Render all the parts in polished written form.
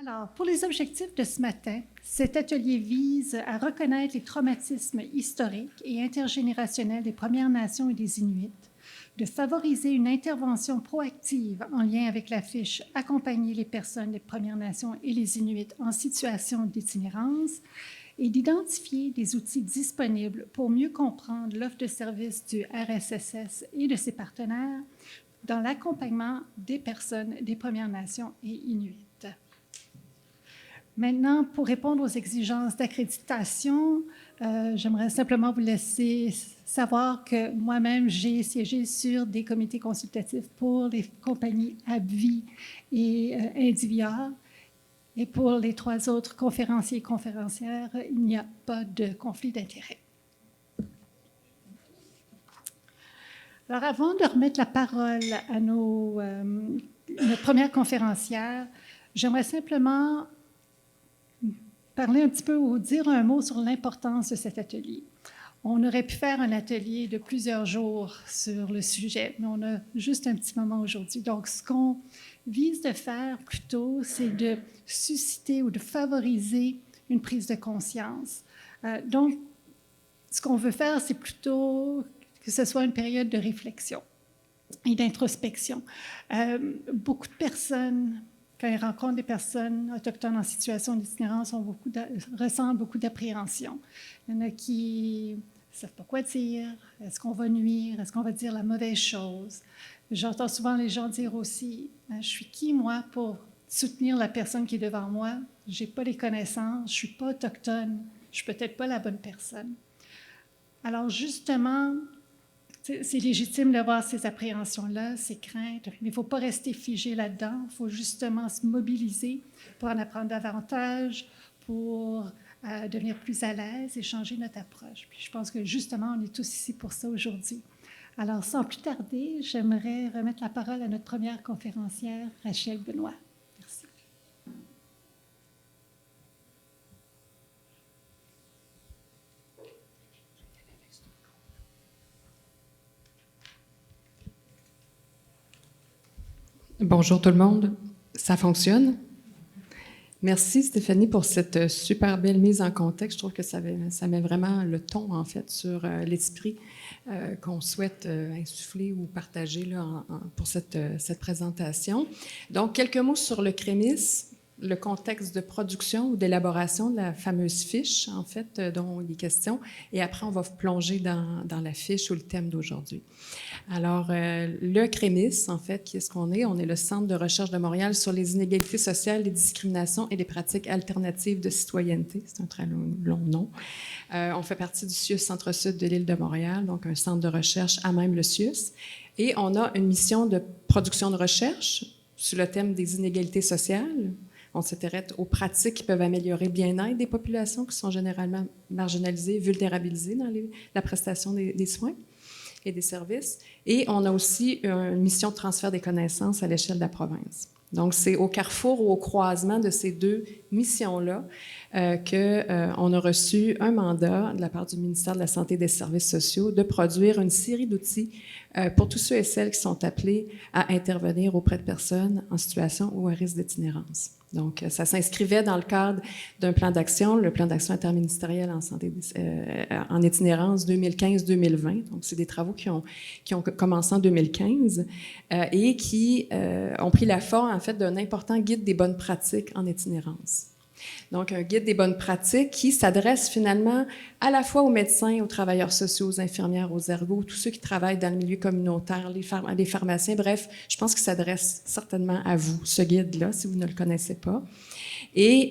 Alors, pour les objectifs de ce matin, cet atelier vise à reconnaître les traumatismes historiques et intergénérationnels des Premières Nations et des Inuits, de favoriser une intervention proactive en lien avec la fiche « Accompagner les personnes des Premières Nations et les Inuits en situation d'itinérance » et d'identifier des outils disponibles pour mieux comprendre l'offre de services du RSSS et de ses partenaires dans l'accompagnement des personnes des Premières Nations et Inuits. Maintenant, pour répondre aux exigences d'accréditation, j'aimerais simplement vous laisser savoir que moi-même, j'ai siégé sur des comités consultatifs pour les compagnies AbbVie et Indivior. Et pour les 3 autres conférenciers et conférencières, il n'y a pas de conflit d'intérêt. Alors, avant de remettre la parole à notre première conférencière, j'aimerais simplement parler un petit peu ou dire un mot sur l'importance de cet atelier. On aurait pu faire un atelier de plusieurs jours sur le sujet, mais on a juste un petit moment aujourd'hui. Donc, ce qu'on vise de faire plutôt, c'est de susciter ou de favoriser une prise de conscience. Donc, ce qu'on veut faire, c'est plutôt que ce soit une période de réflexion et d'introspection. Beaucoup de personnes, quand ils rencontrent des personnes autochtones en situation d'itinérance, ressentent beaucoup d'appréhension. Il y en a qui ne savent pas quoi dire. Est-ce qu'on va nuire? Est-ce qu'on va dire la mauvaise chose? J'entends souvent les gens dire aussi, je suis qui, moi, pour soutenir la personne qui est devant moi? Je n'ai pas les connaissances, je ne suis pas autochtone, je ne suis peut-être pas la bonne personne. Alors, justement, c'est légitime d'avoir ces appréhensions-là, ces craintes, mais il ne faut pas rester figé là-dedans. Il faut justement se mobiliser pour en apprendre davantage, pour devenir plus à l'aise et changer notre approche. Puis je pense que justement, on est tous ici pour ça aujourd'hui. Alors, sans plus tarder, j'aimerais remettre la parole à notre première conférencière, Rachel Benoît. Merci. Bonjour tout le monde, ça fonctionne? Merci Stéphanie pour cette super belle mise en contexte. Je trouve que ça met vraiment le ton en fait sur l'esprit qu'on souhaite insuffler ou partager là, pour cette présentation. Donc, quelques mots sur le CREMIS, le contexte de production ou d'élaboration de la fameuse fiche, en fait, dont il est question. Et après, on va plonger dans la fiche ou le thème d'aujourd'hui. Alors, le CREMIS, en fait, qui est ce qu'on est? On est le Centre de recherche de Montréal sur les inégalités sociales, les discriminations et les pratiques alternatives de citoyenneté. C'est un très long nom. On fait partie du CIUS Centre-Sud de l'île de Montréal, donc un centre de recherche à même le CIUS. Et on a une mission de production de recherche sur le thème des inégalités sociales. On s'intéresse aux pratiques qui peuvent améliorer le bien-être des populations qui sont généralement marginalisées, vulnérabilisées dans la prestation des soins et des services. Et on a aussi une mission de transfert des connaissances à l'échelle de la province. Donc, c'est au carrefour ou au croisement de ces deux missions-là qu'on a reçu un mandat de la part du ministère de la Santé et des Services sociaux de produire une série d'outils pour tous ceux et celles qui sont appelés à intervenir auprès de personnes en situation ou à risque d'itinérance. Donc, ça s'inscrivait dans le cadre d'un plan d'action, le plan d'action interministériel en santé en itinérance 2015-2020. Donc, c'est des travaux qui ont commencé en 2015 et qui ont pris la forme, en fait, d'un important guide des bonnes pratiques en itinérance. Donc, un guide des bonnes pratiques qui s'adresse finalement à la fois aux médecins, aux travailleurs sociaux, aux infirmières, aux ergots, tous ceux qui travaillent dans le milieu communautaire, les pharmaciens. Bref, je pense qu'il s'adresse certainement à vous, ce guide-là, si vous ne le connaissez pas. Et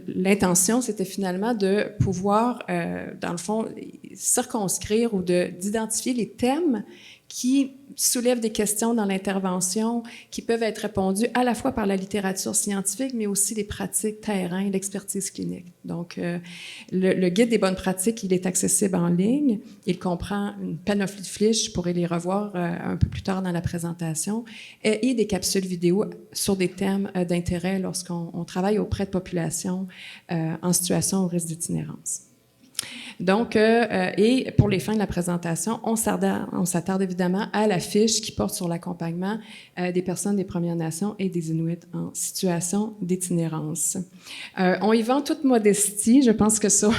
l'intention, c'était finalement de pouvoir, dans le fond, circonscrire ou d'identifier les thèmes qui soulèvent des questions dans l'intervention qui peuvent être répondues à la fois par la littérature scientifique, mais aussi les pratiques terrain, l'expertise clinique. Donc, le guide des bonnes pratiques, il est accessible en ligne. Il comprend une panoplie de fiches, vous pourrez les revoir un peu plus tard dans la présentation, et des capsules vidéo sur des thèmes d'intérêt lorsqu'on travaille auprès de populations en situation au risque d'itinérance. Donc, et pour les fins de la présentation, on s'attarde évidemment à la fiche qui porte sur l'accompagnement des personnes des Premières Nations et des Inuits en situation d'itinérance. On y va en toute modestie. Je pense que ça,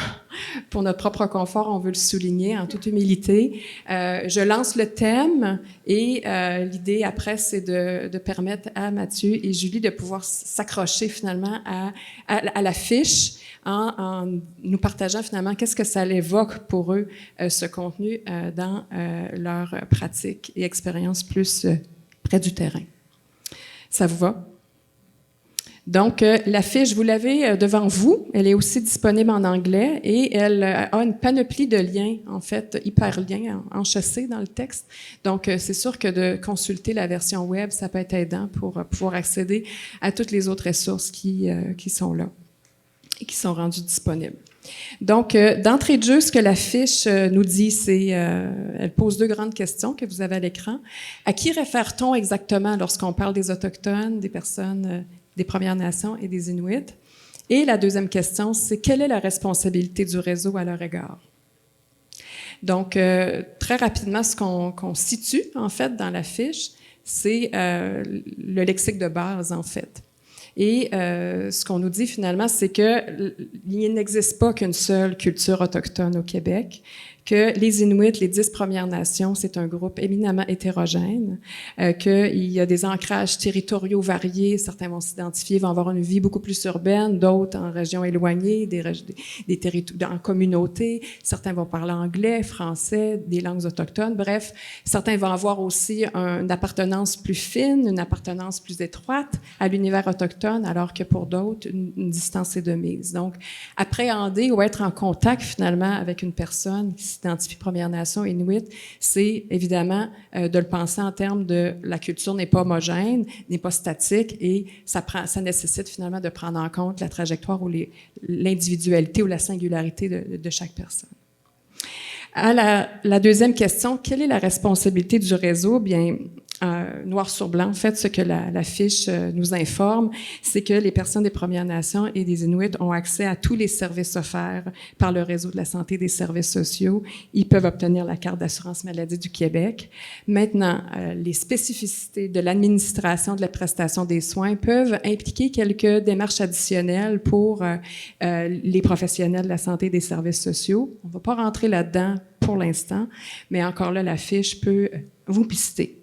pour notre propre confort, on veut le souligner en toute humilité. Je lance le thème et l'idée après, c'est de permettre à Mathieu et Julie de pouvoir s'accrocher finalement à la fiche en nous partageant finalement qu'est-ce que ça évoque pour eux, ce contenu, dans leur pratique et expérience plus près du terrain. Ça vous va? Donc, la fiche, vous l'avez devant vous. Elle est aussi disponible en anglais et elle a une panoplie de liens, en fait, hyperliens enchâssés dans le texte. Donc, c'est sûr que de consulter la version web, ça peut être aidant pour pouvoir accéder à toutes les autres ressources qui sont là et qui sont rendues disponibles. Donc, d'entrée de jeu, ce que la fiche nous dit, c'est, elle pose 2 grandes questions que vous avez à l'écran. À qui réfère-t-on exactement lorsqu'on parle des Autochtones, des personnes des Premières Nations et des Inuits? Et la deuxième question, c'est quelle est la responsabilité du réseau à leur égard? Donc, très rapidement, ce qu'on situe, en fait, dans la fiche, c'est le lexique de base, en fait. Et ce qu'on nous dit finalement, c'est qu'il n'existe pas qu'une seule culture autochtone au Québec, que les Inuits, les 10 Premières Nations, c'est un groupe éminemment hétérogène, qu'il y a des ancrages territoriaux variés. Certains vont s'identifier, vont avoir une vie beaucoup plus urbaine, d'autres en régions éloignées, des territoires en communauté. Certains vont parler anglais, français, des langues autochtones. Bref, certains vont avoir aussi une appartenance plus fine, une appartenance plus étroite à l'univers autochtone, alors que pour d'autres, une distance est de mise. Donc, appréhender ou être en contact finalement avec une personne qui s'identifie Première Nation, Inuit, c'est évidemment de le penser en termes de la culture n'est pas homogène, n'est pas statique et ça nécessite finalement de prendre en compte la trajectoire ou l'individualité ou la singularité de chaque personne. À la deuxième question, quelle est la responsabilité du réseau? Bien, noir sur blanc, en fait, ce que la fiche nous informe, c'est que les personnes des Premières Nations et des Inuits ont accès à tous les services offerts par le réseau de la santé et des services sociaux. Ils peuvent obtenir la carte d'assurance maladie du Québec. Maintenant, les spécificités de l'administration de la prestation des soins peuvent impliquer quelques démarches additionnelles pour les professionnels de la santé et des services sociaux. On ne va pas rentrer là-dedans pour l'instant, mais encore là, la fiche peut vous pister.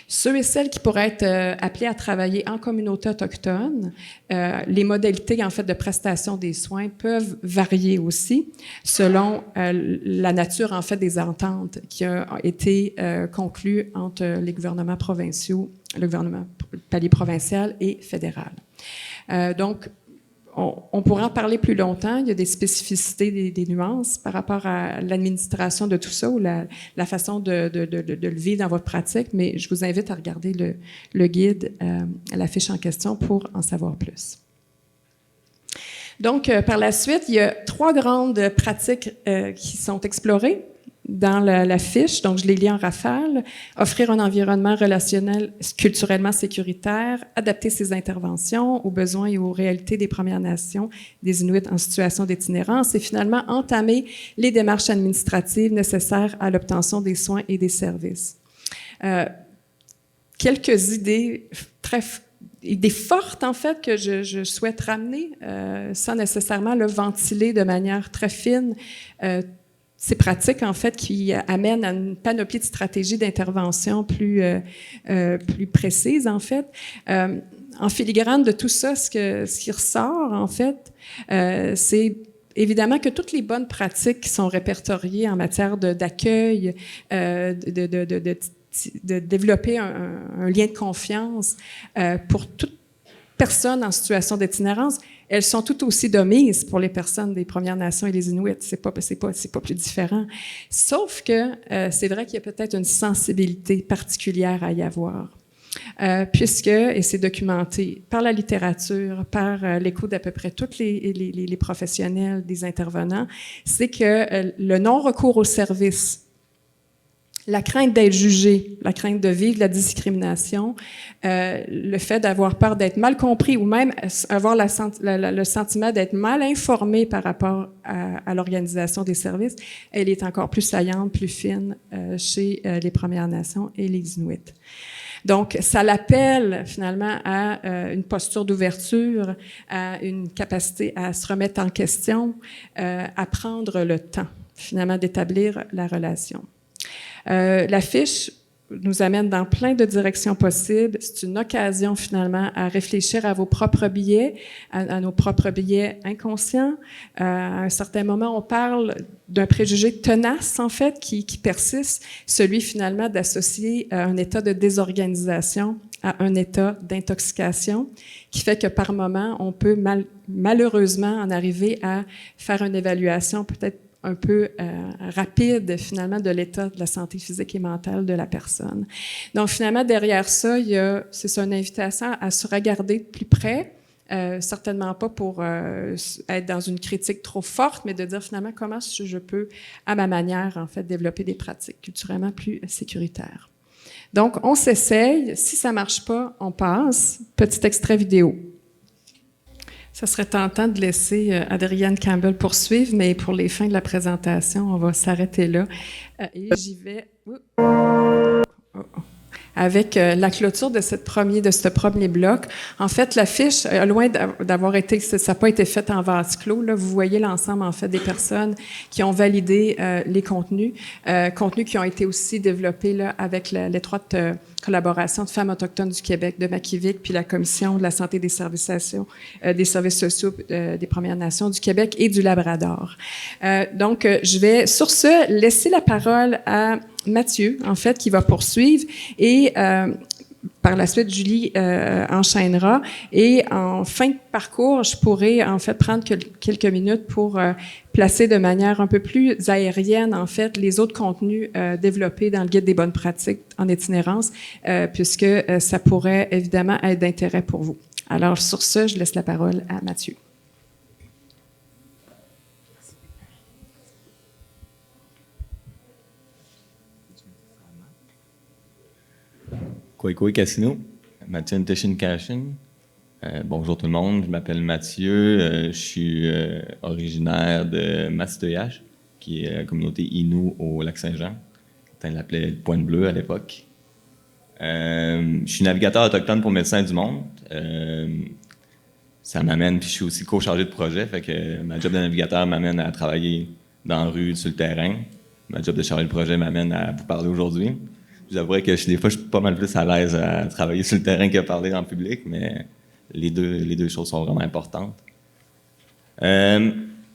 Ceux et celles qui pourraient être appelés à travailler en communauté autochtone, les modalités en fait de prestation des soins peuvent varier aussi selon la nature en fait des ententes qui ont été conclues entre les gouvernements provinciaux, le gouvernement palier provincial et fédéral. Donc, on pourrait en parler plus longtemps. Il y a des spécificités, des nuances par rapport à l'administration de tout ça ou la façon de le vivre dans votre pratique, mais je vous invite à regarder le guide, la fiche en question pour en savoir plus. Donc, par la suite, il y a 3 grandes pratiques qui sont explorées dans la fiche, donc je les lis en rafale. Offrir un environnement relationnel culturellement sécuritaire, adapter ses interventions aux besoins et aux réalités des Premières Nations, des Inuits en situation d'itinérance et finalement entamer les démarches administratives nécessaires à l'obtention des soins et des services. Quelques idées idées fortes, en fait, que je souhaite ramener, sans nécessairement le ventiler de manière très fine, ces pratiques, en fait, qui amènent à une panoplie de stratégies d'intervention plus précises, en fait. En filigrane de tout ça, ce qui ressort, en fait, c'est évidemment que toutes les bonnes pratiques qui sont répertoriées en matière d'accueil, de développer un lien de confiance pour toute personne en situation d'itinérance, elles sont tout aussi de mise pour les personnes des Premières Nations et les Inuits. C'est pas plus différent. Sauf que c'est vrai qu'il y a peut-être une sensibilité particulière à y avoir. Puisque, et c'est documenté par la littérature, par l'écoute d'à peu près tous les professionnels, des intervenants, c'est que le non-recours au service, La crainte d'être jugé, la crainte de vivre la discrimination, le fait d'avoir peur d'être mal compris ou même avoir le sentiment d'être mal informé par rapport à l'organisation des services, elle est encore plus saillante, plus fine chez les Premières Nations et les Inuits. Donc, ça l'appelle finalement à une posture d'ouverture, à une capacité à se remettre en question, à prendre le temps finalement d'établir la relation. La fiche nous amène dans plein de directions possibles. C'est une occasion finalement à réfléchir à vos propres biais, à nos propres biais inconscients. À un certain moment, on parle d'un préjugé tenace en fait qui persiste, celui finalement d'associer un état de désorganisation à un état d'intoxication, qui fait que par moment, on peut malheureusement en arriver à faire une évaluation peut-être un peu rapide, finalement, de l'état de la santé physique et mentale de la personne. Donc, finalement, derrière ça, c'est ça, une invitation à se regarder de plus près, certainement pas pour être dans une critique trop forte, mais de dire, finalement, comment je peux, à ma manière, en fait, développer des pratiques culturellement plus sécuritaires. Donc, on s'essaye. Si ça marche pas, on passe. Petit extrait vidéo. Ça serait tentant de laisser Adrienne Campbell poursuivre, mais pour les fins de la présentation, on va s'arrêter là. Et j'y vais avec la clôture de ce premier bloc. En fait, la fiche, loin d'avoir été, ça n'a pas été fait en vase clos. Là, vous voyez l'ensemble, en fait, des personnes qui ont validé les contenus qui ont été aussi développés là, avec l'étroite collaboration de Femmes autochtones du Québec, de Makivik, puis la Commission de la santé des services sociaux des Premières Nations du Québec et du Labrador. Donc, je vais, sur ce, laisser la parole à Mathieu, en fait, qui va poursuivre et par la suite, Julie enchaînera. Et en fin de parcours, je pourrais en fait prendre quelques minutes pour placer de manière un peu plus aérienne, en fait, les autres contenus développés dans le Guide des bonnes pratiques en itinérance, puisque ça pourrait évidemment être d'intérêt pour vous. Alors, sur ce, je laisse la parole à Mathieu. Koikoi Casino, Mathieu Nteshin-Kashin. Bonjour tout le monde, je m'appelle Mathieu, je suis originaire de Masitoyage, qui est la communauté Innu au Lac-Saint-Jean. On l'appelait le Pointe Bleue à l'époque. Je suis navigateur autochtone pour Médecins du Monde. Ça m'amène, puis je suis aussi co-chargé de projet, fait que ma job de navigateur m'amène à travailler dans la rue, sur le terrain. Ma job de chargé de projet m'amène à vous parler aujourd'hui. J'avouerais que des fois, je suis pas mal plus à l'aise à travailler sur le terrain qu'à parler en public, mais les deux choses sont vraiment importantes.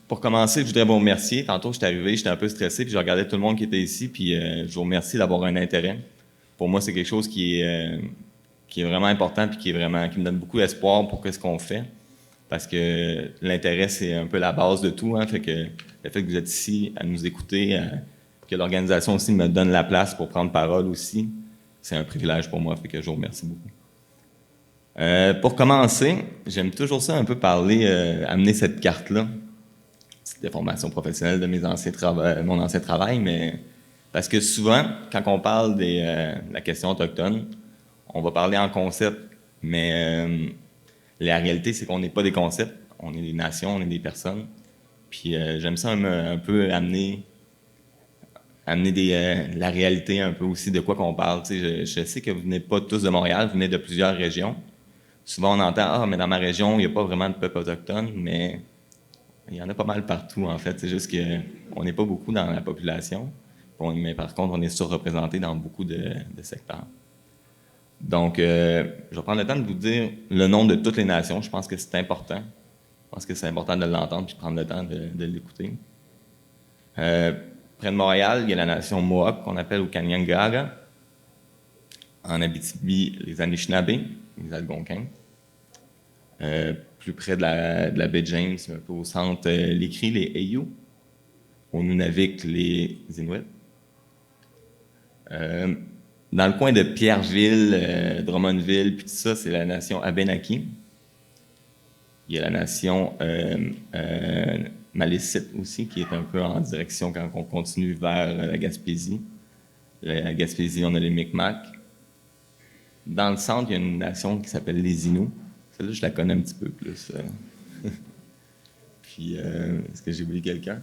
Pour commencer, je voudrais vous remercier. Tantôt, j'étais arrivé, j'étais un peu stressé, puis je regardais tout le monde qui était ici, puis je vous remercie d'avoir un intérêt. Pour moi, c'est quelque chose qui est vraiment important, puis qui me donne beaucoup d'espoir pour ce qu'on fait, parce que l'intérêt, c'est un peu la base de tout, hein, fait que le fait que vous êtes ici à nous écouter, que l'organisation aussi me donne la place pour prendre parole aussi, c'est un privilège pour moi, fait que je vous remercie beaucoup. Pour commencer, j'aime toujours ça un peu parler, amener cette carte-là, petite déformation professionnelle de mon ancien travail, mais parce que souvent, quand on parle de la question autochtone, on va parler en concept, mais la réalité, c'est qu'on n'est pas des concepts, on est des nations, on est des personnes, puis j'aime ça un peu amener la réalité un peu aussi de quoi qu'on parle. Je sais que vous venez pas tous de Montréal, vous venez de plusieurs régions. Souvent, on entend « mais dans ma région, il n'y a pas vraiment de peuple autochtone », mais il y en a pas mal partout, en fait. C'est juste qu'on n'est pas beaucoup dans la population, mais par contre, on est surreprésenté dans beaucoup de secteurs. Donc, je vais prendre le temps de vous dire le nom de toutes les nations. Je pense que c'est important. Je pense que c'est important de l'entendre et de prendre le temps de l'écouter. Près de Montréal, il y a la nation Mohawk, qu'on appelle au Kanien'kehá:ka. En Abitibi, les Anishinabés, les Algonquins. Plus près de la baie James, un peu au centre, les Cris, les Eyu. Au Nunavik, les Inuits. Dans le coin de Pierreville, Drummondville, puis tout ça, c'est la nation Abénaki. Il y a la nation Malécite aussi, qui est un peu en direction quand on continue vers la Gaspésie. La Gaspésie, on a les Micmacs. Dans le centre, il y a une nation qui s'appelle les Inuits. Celle-là, je la connais un petit peu plus. Puis, est-ce que j'ai oublié quelqu'un?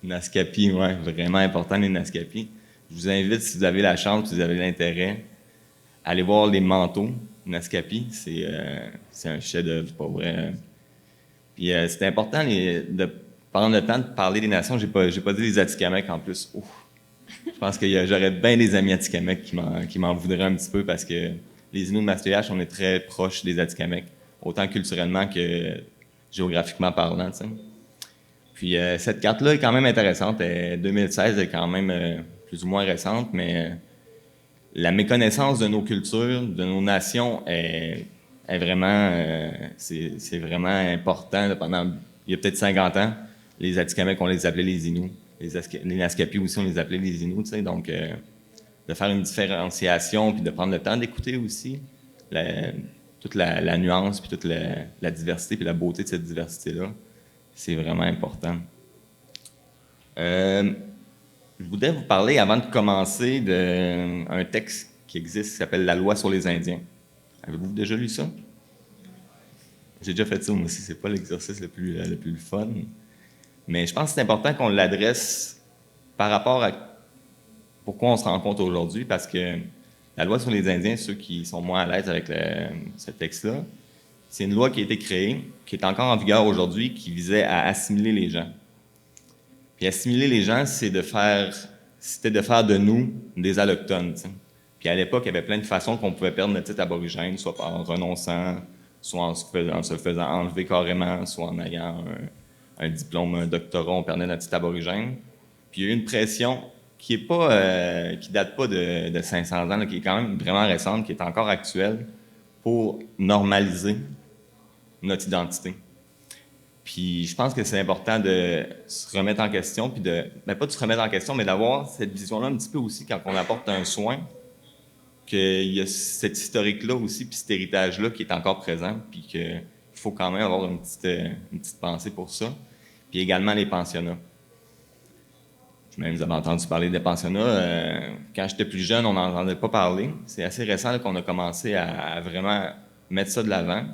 Naskapi, oui, vraiment important, les Naskapi. Je vous invite, si vous avez la chance, si vous avez l'intérêt, à aller voir les manteaux Naskapi. C'est un chef-d'œuvre, pas vrai. Puis, c'est important de prendre le temps de parler des nations. J'ai pas dit les Atikamekw en plus. Ouf. Je pense que j'aurais bien des amis Atikamekw qui m'en voudraient un petit peu parce que les Inuits de Mastéache, on est très proches des Atikamekw, autant culturellement que géographiquement parlant. T'sais. Puis cette carte-là est quand même intéressante. 2016 est quand même plus ou moins récente, mais la méconnaissance de nos cultures, de nos nations est vraiment, c'est vraiment important. Là, il y a peut-être 50 ans, les Atikamekw, on les appelait les Inuits. Les Naskapi aussi, on les appelait les Inuits. T'sais. Donc, de faire une différenciation, puis de prendre le temps d'écouter aussi toute la nuance, puis toute la diversité, puis la beauté de cette diversité-là, c'est vraiment important. Je voudrais vous parler, avant de commencer, d'un texte qui existe, qui s'appelle « La loi sur les Indiens ». Avez-vous déjà lu ça? J'ai déjà fait ça, moi aussi. C'est pas l'exercice le plus fun. Mais je pense que c'est important qu'on l'adresse par rapport à pourquoi on se rencontre aujourd'hui, parce que la loi sur les Indiens, ceux qui sont moins à l'aise avec ce texte-là, c'est une loi qui a été créée, qui est encore en vigueur aujourd'hui, qui visait à assimiler les gens. Puis assimiler les gens, c'était de faire de nous des allochtones. T'sais. Puis à l'époque, il y avait plein de façons qu'on pouvait perdre notre titre aborigène, soit en renonçant, soit en se faisant enlever carrément, soit en ayant un diplôme, un doctorat, on perdait notre titre aborigène. Puis il y a eu une pression qui date pas de 500 ans, là, qui est quand même vraiment récente, qui est encore actuelle, pour normaliser notre identité. Puis je pense que c'est important de se remettre en question, puis pas de se remettre en question, mais d'avoir cette vision-là un petit peu aussi quand on apporte un soin, qu'il y a cet historique-là aussi, puis cet héritage-là qui est encore présent, puis qu'il faut quand même avoir une petite pensée pour ça. Puis également les pensionnats. Même vous avez entendu parler des pensionnats. Quand j'étais plus jeune, on n'en entendait pas parler. C'est assez récent là, qu'on a commencé à vraiment mettre ça de l'avant.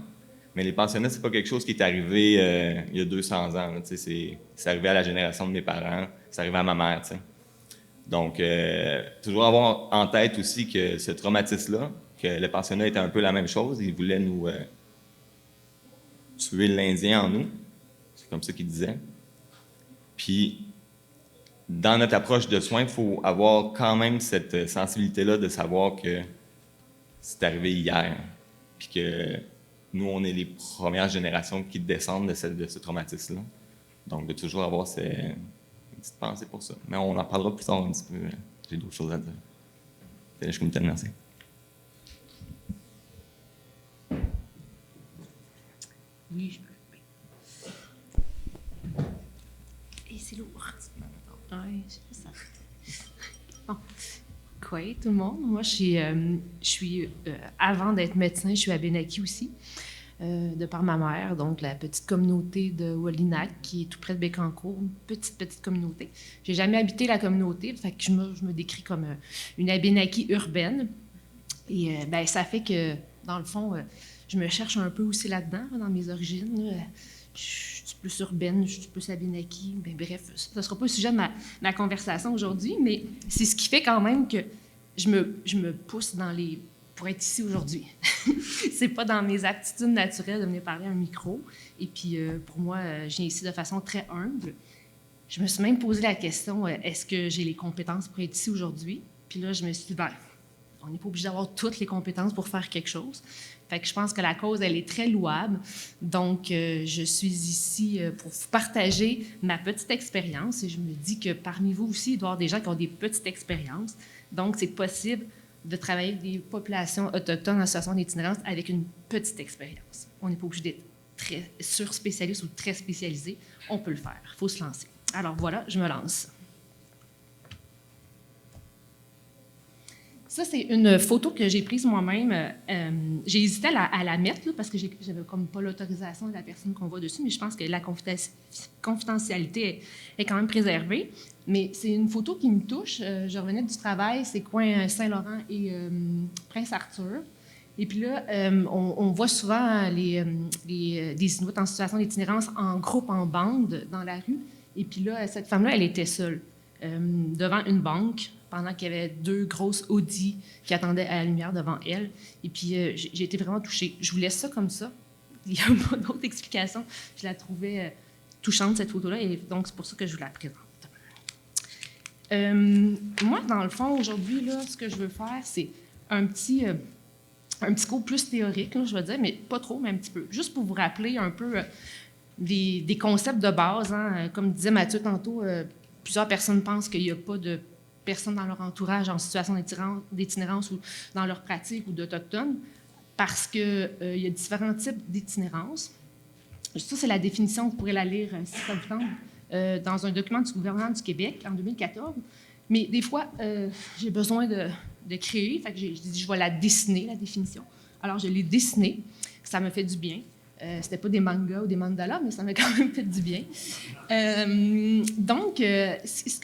Mais les pensionnats, c'est pas quelque chose qui est arrivé il y a 200 ans. Là, c'est arrivé à la génération de mes parents, c'est arrivé à ma mère. T'sais. Donc, toujours avoir en tête aussi que ce traumatisme-là, que le pensionnat était un peu la même chose. Il voulait nous tuer l'Indien en nous. C'est comme ça qu'il disait. Puis, dans notre approche de soins, il faut avoir quand même cette sensibilité-là de savoir que c'est arrivé hier. Puis que nous, on est les premières générations qui descendent de ce traumatisme-là. Donc, de toujours avoir une petite pensée pour ça. Mais on en parlera plus tard un petit peu. J'ai d'autres choses à dire. Je vous remercie. Oui, je peux. Et c'est lourd. Oui, c'est ça. Bon. Quoi, tout le monde? Moi, je suis avant d'être médecin, je suis à Benaki aussi, de par ma mère, donc la petite communauté de Wallinac, qui est tout près de Bécancour, une petite communauté. J'ai jamais habité la communauté, fait que je me décris comme une Abénaki urbaine. Et ça fait que, dans le fond, je me cherche un peu aussi là-dedans, dans mes origines. Je suis plus urbaine, je suis plus Abénaki. Bref, ça ne sera pas le sujet de ma conversation aujourd'hui, mais c'est ce qui fait quand même que je me pousse pour être ici aujourd'hui. C'est pas dans mes aptitudes naturelles de venir parler à un micro. Et puis, pour moi, je viens ici de façon très humble. Je me suis même posé la question, est-ce que j'ai les compétences pour être ici aujourd'hui? Puis là, je me suis dit, on n'est pas obligé d'avoir toutes les compétences pour faire quelque chose. Fait que je pense que la cause, elle est très louable. Donc, je suis ici pour vous partager ma petite expérience. Et je me dis que parmi vous aussi, il doit y avoir des gens qui ont des petites expériences. Donc, c'est possible de travailler avec des populations autochtones en situation d'itinérance avec une petite expérience. On n'est pas obligé d'être très sur-spécialiste ou très spécialisé. On peut le faire. Il faut se lancer. Alors voilà, je me lance. Ça, c'est une photo que j'ai prise moi-même. J'ai hésité à la mettre là, parce que j'avais comme pas l'autorisation de la personne qu'on voit dessus, mais je pense que la confidentialité est quand même préservée. Mais c'est une photo qui me touche. Je revenais du travail, c'est coin Saint-Laurent et Prince-Arthur. Et puis là, on voit souvent des Inuits en situation d'itinérance en groupe, en bande, dans la rue. Et puis là, cette femme-là, elle était seule, devant une banque, pendant qu'il y avait 2 grosses Audi qui attendaient à la lumière devant elle. Et puis, j'ai été vraiment touchée. Je vous laisse ça comme ça. Il n'y a pas d'autre explication. Je la trouvais touchante, cette photo-là, et donc c'est pour ça que je vous la présente. Moi, dans le fond, aujourd'hui, là, ce que je veux faire, c'est un petit cours plus théorique, là, je vais dire, mais pas trop, mais un petit peu. Juste pour vous rappeler un peu des concepts de base. Hein. Comme disait Mathieu tantôt, plusieurs personnes pensent qu'il n'y a pas de personnes dans leur entourage en situation d'itinérance ou dans leur pratique ou d'autochtones, parce qu'il y a différents types d'itinérance. Ça, c'est la définition, vous pourrez la lire si ça vous tente, dans un document du gouvernement du Québec en 2014. Mais des fois, j'ai besoin de créer, fait que j'ai dit, je vais la dessiner, la définition. Alors, je l'ai dessinée, ça me fait du bien. C'était pas des mangas ou des mandalas, mais ça m'a quand même fait du bien. Donc, c'est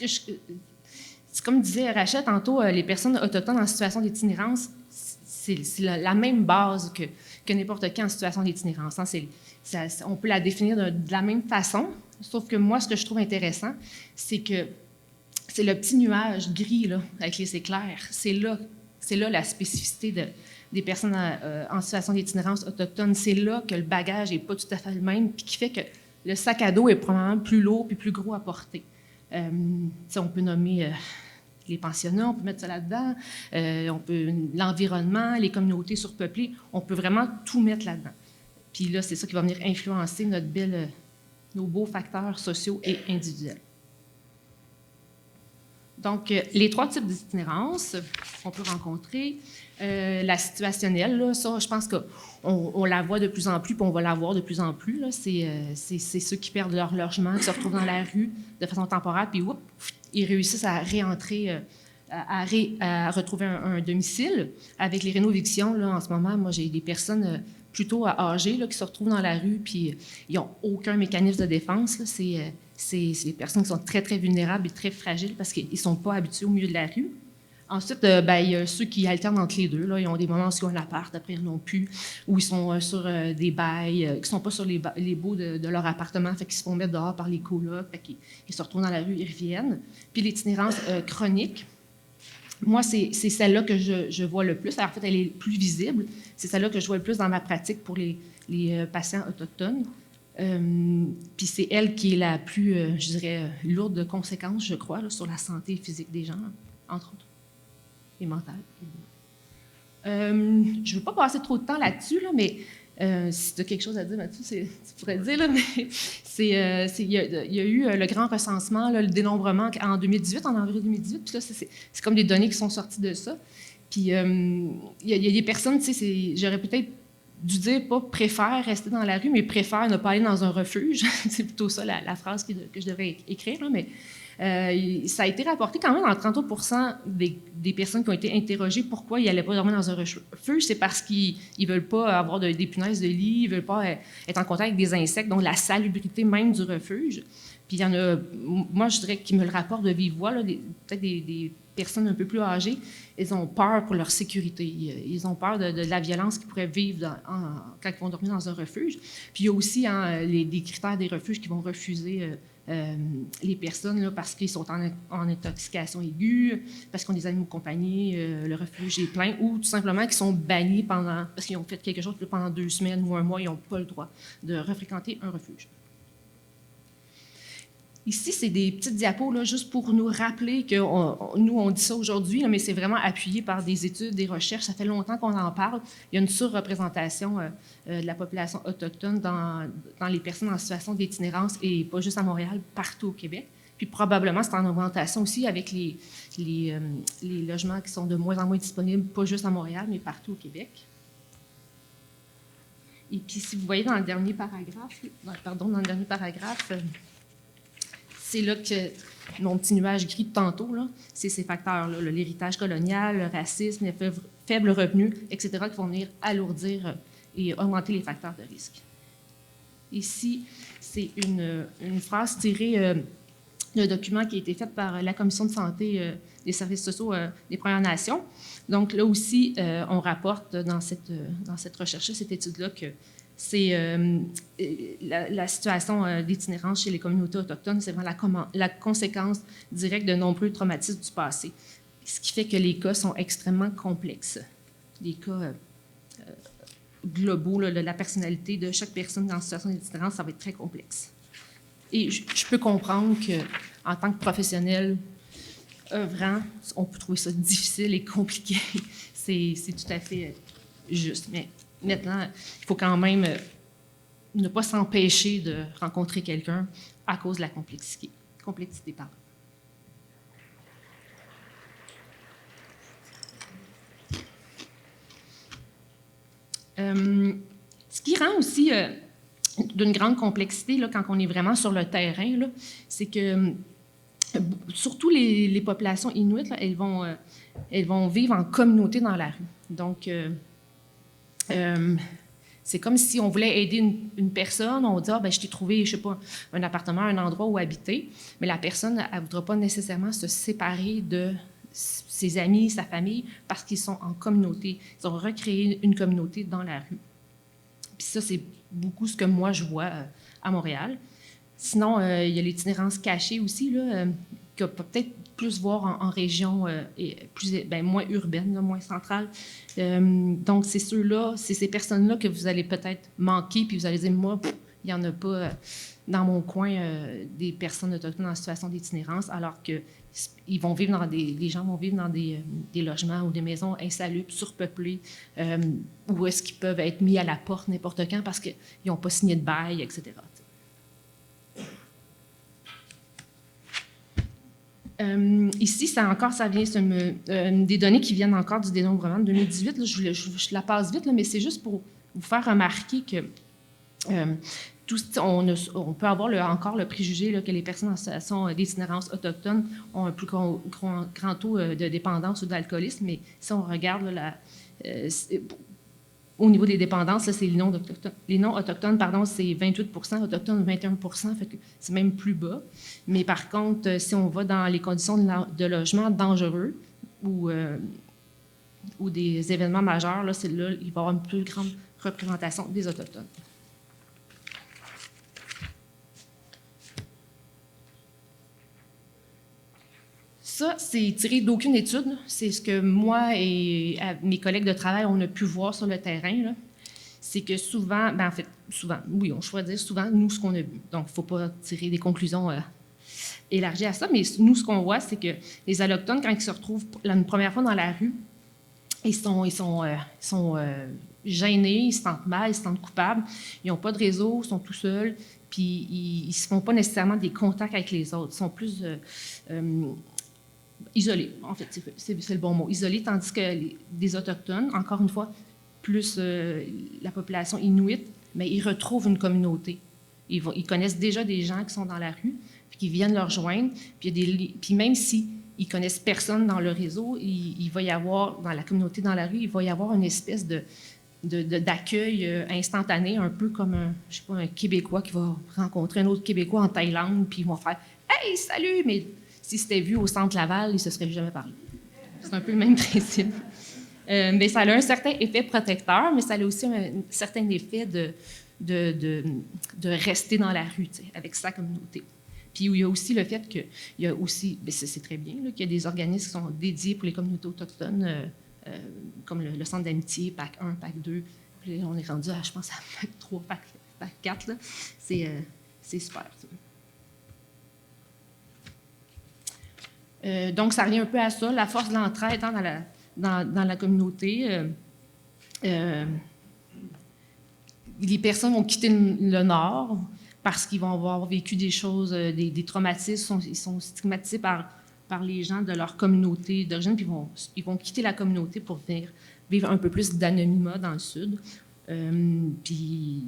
comme disait Rachel tantôt, les personnes autochtones en situation d'itinérance, c'est la même base que n'importe qui en situation d'itinérance. Hein. On peut la définir de la même façon, sauf que moi, ce que je trouve intéressant, c'est que c'est le petit nuage gris là, avec les éclairs. C'est là la spécificité des personnes en situation d'itinérance autochtone. C'est là que le bagage n'est pas tout à fait le même, puis qui fait que le sac à dos est probablement plus lourd puis plus gros à porter. On peut nommer les pensionnats, on peut mettre ça là-dedans, l'environnement, les communautés surpeuplées, on peut vraiment tout mettre là-dedans. Puis là, c'est ça qui va venir influencer nos beaux facteurs sociaux et individuels. Donc, les 3 types d'itinérance qu'on peut rencontrer. La situationnelle, là, ça, je pense qu'on la voit de plus en plus, puis on va la voir de plus en plus. C'est ceux qui perdent leur logement, qui se retrouvent dans la rue de façon temporaire, puis ils réussissent à réentrer, à retrouver un domicile. Avec les rénovictions, là, en ce moment, moi, j'ai des personnes plutôt âgées là, qui se retrouvent dans la rue, puis ils n'ont aucun mécanisme de défense. Là. C'est des personnes qui sont très, très vulnérables et très fragiles parce qu'ils ne sont pas habitués au milieu de la rue. Ensuite, il y a ceux qui alternent entre les deux. Là. Ils ont des moments où ils ont un appart, après ils n'en ont plus, où ils sont sur des bails, qui ne sont pas sur les baux de leur appartement, fait qu'ils se font mettre dehors par les colocs, fait qu'ils se retrouvent dans la rue, ils reviennent. Puis l'itinérance chronique, moi, c'est celle-là que je vois le plus. Alors, en fait, elle est plus visible. C'est celle-là que je vois le plus dans ma pratique pour les patients autochtones. Puis c'est elle qui est la plus, je dirais, lourde de conséquences, je crois, là, sur la santé physique des gens, entre autres, et mentale. Je ne veux pas passer trop de temps là-dessus, là, mais si tu as quelque chose à dire, Mathieu, tu pourrais le dire, là, mais il y a eu le grand recensement, là, le dénombrement en 2018, en avril 2018, puis là, c'est comme des données qui sont sorties de ça. Puis il y a des personnes, tu sais, j'aurais peut-être dû dire pas préfère rester dans la rue, mais préfère ne pas aller dans un refuge. C'est plutôt ça la phrase que je devrais écrire, là, mais ça a été rapporté quand même dans 33% des personnes qui ont été interrogées pourquoi ils n'allaient pas dormir dans un refuge. C'est parce qu'ils ne veulent pas avoir des punaises de lit, ils ne veulent pas être en contact avec des insectes, donc la salubrité même du refuge. Puis il y en a, moi je dirais qu'ils me le rapportent de vive voix, peut-être des personnes un peu plus âgées, ils ont peur pour leur sécurité. Ils ont peur de la violence qu'ils pourraient vivre quand ils vont dormir dans un refuge. Puis il y a aussi des critères des refuges qui vont refuser les personnes là, parce qu'ils sont en intoxication aiguë, parce qu'ils ont des animaux de compagnie, le refuge est plein, ou tout simplement qu'ils sont bannis parce qu'ils ont fait quelque chose pendant 2 semaines ou 1 mois, ils n'ont pas le droit de refréquenter un refuge. Ici, c'est des petites diapos là, juste pour nous rappeler que nous, on dit ça aujourd'hui, là, mais c'est vraiment appuyé par des études, des recherches. Ça fait longtemps qu'on en parle. Il y a une surreprésentation de la population autochtone dans les personnes en situation d'itinérance, et pas juste à Montréal, partout au Québec. Puis probablement, c'est en augmentation aussi avec les logements qui sont de moins en moins disponibles, pas juste à Montréal, mais partout au Québec. Et puis, si vous voyez dans le dernier paragraphe, c'est là que mon petit nuage gris de tantôt, là, c'est ces facteurs-là, l'héritage colonial, le racisme, les faibles revenus, etc., qui vont venir alourdir et augmenter les facteurs de risque. Ici, c'est une phrase tirée d'un document qui a été fait par la Commission de santé des services sociaux des Premières Nations. Donc là aussi, on rapporte dans cette recherche-là, cette étude-là, que c'est la situation d'itinérance chez les communautés autochtones, c'est vraiment la conséquence directe de nombreux traumatismes du passé. Ce qui fait que les cas sont extrêmement complexes. Les cas globaux là, de la personnalité de chaque personne dans une situation d'itinérance, ça va être très complexe. Et je peux comprendre qu'en tant que professionnel œuvrant, on peut trouver ça difficile et compliqué. C'est tout à fait juste. Mais maintenant, il faut quand même ne pas s'empêcher de rencontrer quelqu'un à cause de la complexité. Pardon. Ce qui rend aussi d'une grande complexité là, quand on est vraiment sur le terrain, là, c'est que surtout les populations inuites, là, elles vont vivre en communauté dans la rue. Donc, c'est comme si on voulait aider une personne, on dit « Ah, ben je t'ai trouvé, je sais pas, un appartement, un endroit où habiter », mais la personne, elle ne voudra pas nécessairement se séparer de ses amis, sa famille, parce qu'ils sont en communauté. Ils ont recréé une communauté dans la rue. Puis ça, c'est beaucoup ce que moi, je vois à Montréal. Sinon, il y a l'itinérance cachée aussi, là, qu'on peut peut-être plus voir en région moins urbaine, là, moins centrale. Donc, c'est ceux-là, c'est ces personnes-là que vous allez peut-être manquer, puis vous allez dire, moi, il n'y en a pas dans mon coin des personnes autochtones en situation d'itinérance, alors que les gens vont vivre dans des logements ou des maisons insalubres, surpeuplées, où est-ce qu'ils peuvent être mis à la porte n'importe quand parce qu'ils n'ont pas signé de bail, etc. Ici, ça vient des données qui viennent encore du dénombrement de 2018. Là, je la passe vite, là, mais c'est juste pour vous faire remarquer que on peut avoir encore le préjugé là, que les personnes en situation d'itinérance autochtone ont un plus grand taux de dépendance ou d'alcoolisme, mais si on regarde là, au niveau des dépendances, là, c'est les non-autochtones, c'est 28 autochtones, 21 fait que c'est même plus bas. Mais par contre, si on va dans les conditions de logement dangereux ou des événements majeurs, là, il va y avoir une plus grande représentation des Autochtones. Ça, c'est tiré d'aucune étude. C'est ce que moi et mes collègues de travail, on a pu voir sur le terrain. Là. C'est que souvent, oui, on choisit souvent, nous, ce qu'on a vu. Donc, il ne faut pas tirer des conclusions élargies à ça, mais nous, ce qu'on voit, c'est que les Allochtones, quand ils se retrouvent une première fois dans la rue, ils sont gênés, ils se sentent mal, ils se sentent coupables, ils n'ont pas de réseau, ils sont tout seuls, puis ils ne se font pas nécessairement des contacts avec les autres. Ils sont plus isolés, en fait, c'est le bon mot, isolés, tandis que des Autochtones, encore une fois, plus la population inuite, mais ils retrouvent une communauté. Ils connaissent déjà des gens qui sont dans la rue, puis qui viennent leur rejoindre, puis même si ils connaissent personne dans le réseau, il va y avoir, dans la communauté dans la rue, il va y avoir une espèce d'accueil instantané, un peu comme un Québécois qui va rencontrer un autre Québécois en Thaïlande, puis ils vont faire « Hey, salut! » Mais si c'était vu au centre Laval, ils ne se seraient jamais parlé. C'est un peu le même principe. Mais ça a un certain effet protecteur, mais ça a aussi un certain effet de rester dans la rue, avec sa communauté. Puis il y a aussi le fait qu'il y a aussi, c'est très bien, là, qu'il y a des organismes qui sont dédiés pour les communautés autochtones, comme le Centre d'amitié, PAC 1, PAC 2. Puis on est rendu à, je pense, à PAC 3, PAC 4. Là. C'est super. Donc, ça revient un peu à ça, la force de l'entraide dans la communauté. Les personnes vont quitter le Nord parce qu'ils vont avoir vécu des choses, des traumatismes. Ils sont stigmatisés par les gens de leur communauté d'origine, puis ils vont quitter la communauté pour venir vivre un peu plus d'anonymat dans le Sud. Puis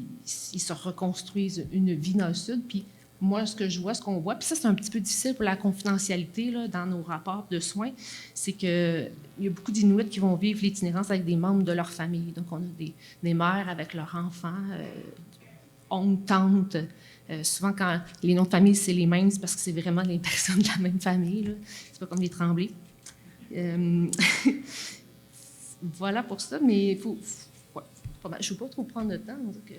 ils se reconstruisent une vie dans le Sud. Puis moi, ce qu'on voit, puis ça, c'est un petit peu difficile pour la confidentialité là, dans nos rapports de soins, c'est qu'il y a beaucoup d'Inuits qui vont vivre l'itinérance avec des membres de leur famille. Donc, on a des mères avec leurs enfants, oncles, tantes. Souvent, quand les noms de famille, c'est les mêmes, c'est parce que c'est vraiment les personnes de la même famille. Là. C'est pas comme les Tremblay. Voilà pour ça, mais il faut ouais, je ne veux pas trop prendre de temps. Donc,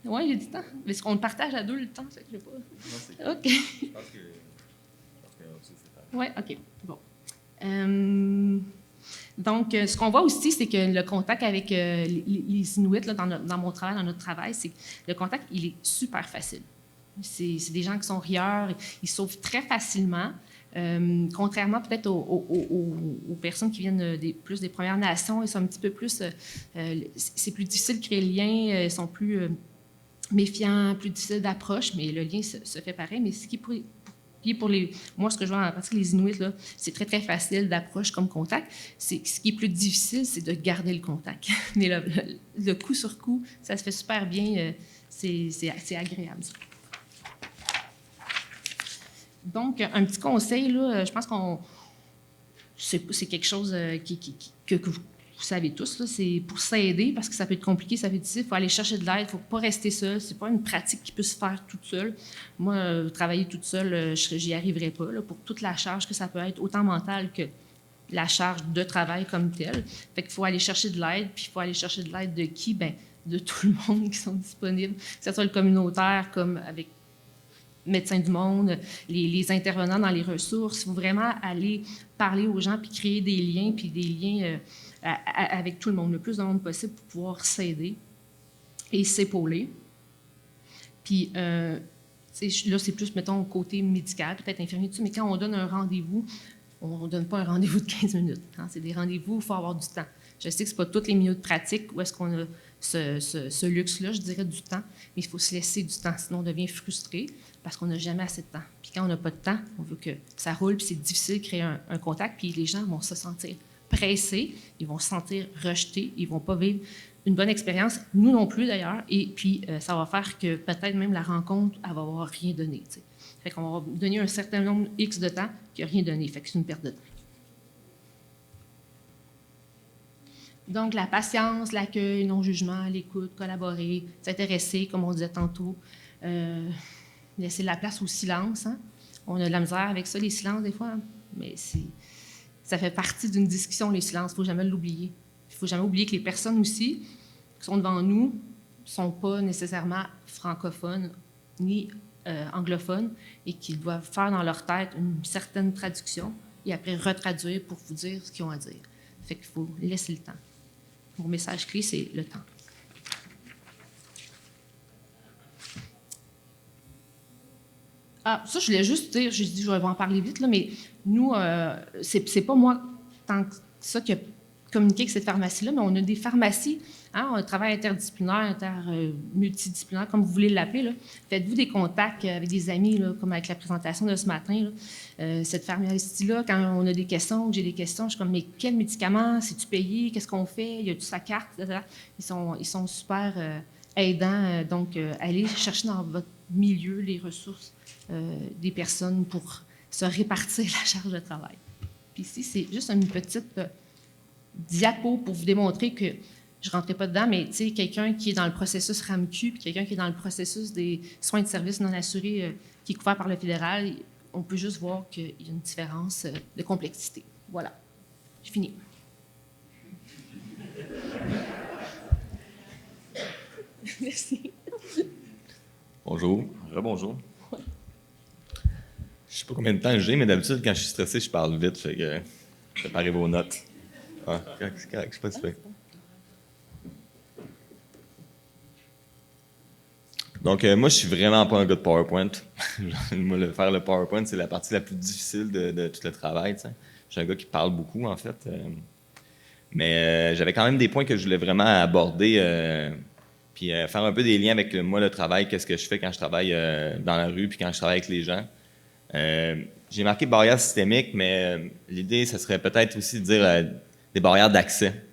oui, j'ai du temps. Est-ce qu'on partage à deux le temps? Ça, je sais pas. OK. Je pense que oui, OK. Bon. Donc, ce qu'on voit aussi, c'est que le contact avec les Inuits, là, dans mon travail, dans notre travail, c'est que le contact, il est super facile. C'est des gens qui sont rieurs, ils sauvent très facilement. Contrairement peut-être aux personnes qui viennent plus des Premières Nations, ils sont un petit peu plus... c'est plus difficile de créer le lien, ils sont plus méfiants, plus difficile d'approche, mais le lien se fait pareil. Mais ce qui pour les... Moi, ce que je vois en particulier les Inuits, là, c'est très, très facile d'approche comme contact. Ce qui est plus difficile, c'est de garder le contact. Mais le coup sur coup, ça se fait super bien. C'est agréable, ça. Donc, un petit conseil, là, je pense qu'on c'est quelque chose que vous savez tous, là, c'est pour s'aider, parce que ça peut être compliqué, ça peut être difficile, il faut aller chercher de l'aide, il ne faut pas rester seul, c'est pas une pratique qui peut se faire toute seule. Moi, travailler toute seule, j'y arriverais pas, là, pour toute la charge que ça peut être, autant mentale que la charge de travail comme telle. Fait qu'il faut aller chercher de l'aide, puis il faut aller chercher de l'aide de qui? Bien, de tout le monde qui sont disponibles, que ce soit le communautaire, comme avec Médecins du monde, les intervenants dans les ressources. Il faut vraiment aller parler aux gens puis créer des liens, puis des liens avec tout le monde, le plus de monde possible pour pouvoir s'aider et s'épauler. Puis là, c'est plus, mettons, côté médical, peut-être infirmier, tout ça, mais quand on donne un rendez-vous, on ne donne pas un rendez-vous de 15 minutes. Hein, c'est des rendez-vous où il faut avoir du temps. Je sais que ce n'est pas tous les milieux de pratique où est-ce qu'on a ce luxe-là, je dirais, du temps, mais il faut se laisser du temps, sinon on devient frustré parce qu'on n'a jamais assez de temps. Puis quand on n'a pas de temps, on veut que ça roule, puis c'est difficile de créer un contact, puis les gens vont se sentir pressés, ils vont se sentir rejetés, ils ne vont pas vivre une bonne expérience, nous non plus d'ailleurs, et puis ça va faire que peut-être même la rencontre, elle va avoir rien donné. T'sais. Fait qu'on va donner un certain nombre X de temps qui n'a rien donné, fait que c'est une perte de temps. Donc, la patience, l'accueil, le non-jugement, l'écoute, collaborer, s'intéresser, comme on disait tantôt, laisser de la place au silence. Hein? On a de la misère avec ça, les silences, des fois, hein? Mais ça fait partie d'une discussion, les silences. Il ne faut jamais l'oublier. Il ne faut jamais oublier que les personnes aussi qui sont devant nous ne sont pas nécessairement francophones ni anglophones et qu'ils doivent faire dans leur tête une certaine traduction et après retraduire pour vous dire ce qu'ils ont à dire. Fait qu'il faut laisser le temps. Mon message clé, c'est le temps. Ah, ça, je voulais juste dire, je dis, je vais en parler vite, là, mais nous, c'est pas moi tant que ça qui a communiqué avec cette pharmacie-là, mais on a des pharmacies, hein, on a un travail interdisciplinaire, multidisciplinaire, comme vous voulez l'appeler. Là. Faites-vous des contacts avec des amis, là, comme avec la présentation de ce matin. Là. Cette pharmacie-là, quand on a des questions, j'ai des questions, je suis comme, mais quel médicament? C'est-tu payé? Qu'est-ce qu'on fait? Y a-tu sa carte? Ils sont super aidants. Donc, allez chercher dans votre milieu les ressources des personnes pour se répartir la charge de travail. Puis ici, c'est juste une petite diapo pour vous démontrer que je ne rentrais pas dedans, mais quelqu'un qui est dans le processus RAMQ, puis quelqu'un qui est dans le processus des soins de services non assurés qui est couvert par le fédéral, on peut juste voir qu'il y a une différence de complexité. Voilà. J'ai fini. Merci. Bonjour. Rebonjour. Je ne sais pas combien de temps j'ai, mais d'habitude, quand je suis stressé, je parle vite. Fait que préparez vos notes. Ah, c'est correct, je sais pas si fait. Donc, moi, je suis vraiment pas un gars de PowerPoint. Moi, faire le PowerPoint, c'est la partie la plus difficile de tout le travail. T'sais. Je suis un gars qui parle beaucoup, en fait. Mais j'avais quand même des points que je voulais vraiment aborder. Puis faire un peu des liens avec moi, le travail, qu'est-ce que je fais quand je travaille dans la rue, puis quand je travaille avec les gens. J'ai marqué barrières systémiques, mais l'idée, ça serait peut-être aussi de dire des barrières d'accès.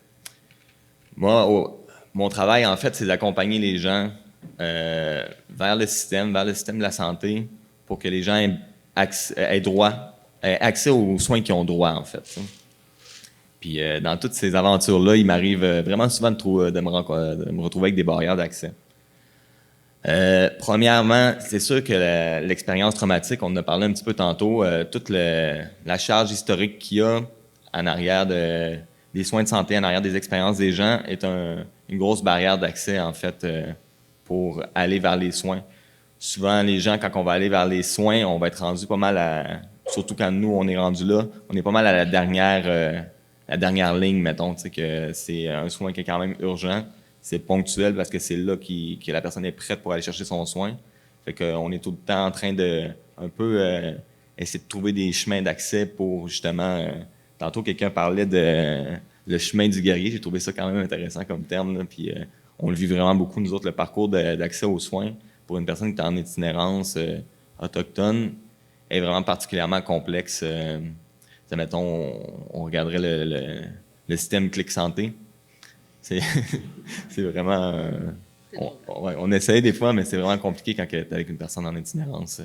Moi, mon travail, en fait, c'est d'accompagner les gens vers le système de la santé, pour que les gens aient accès aux soins qu'ils ont droit, en fait. T'sais. Puis dans toutes ces aventures-là, il m'arrive vraiment souvent de me retrouver avec des barrières d'accès. Premièrement, c'est sûr que l'expérience traumatique, on en a parlé un petit peu tantôt, toute la charge historique qu'il y a en arrière des soins de santé, en arrière des expériences des gens, est une grosse barrière d'accès, en fait, pour aller vers les soins. Souvent, les gens, quand on va aller vers les soins, on va être rendu pas mal surtout quand nous, on est rendu là, on est pas mal à la dernière ligne, mettons, tu sais, que c'est un soin qui est quand même urgent. C'est ponctuel parce que c'est là que la personne est prête pour aller chercher son soin. Fait qu'on est tout le temps en train de un peu essayer de trouver des chemins d'accès pour justement... tantôt, quelqu'un parlait de le chemin du guerrier. J'ai trouvé ça quand même intéressant comme terme. Là, puis on le vit vraiment beaucoup, nous autres, le parcours d'accès aux soins pour une personne qui est en itinérance autochtone est vraiment particulièrement complexe. Mettons, on regarderait le système Clic Santé. C'est vraiment... on essaye des fois, mais c'est vraiment compliqué quand tu es avec une personne en itinérance.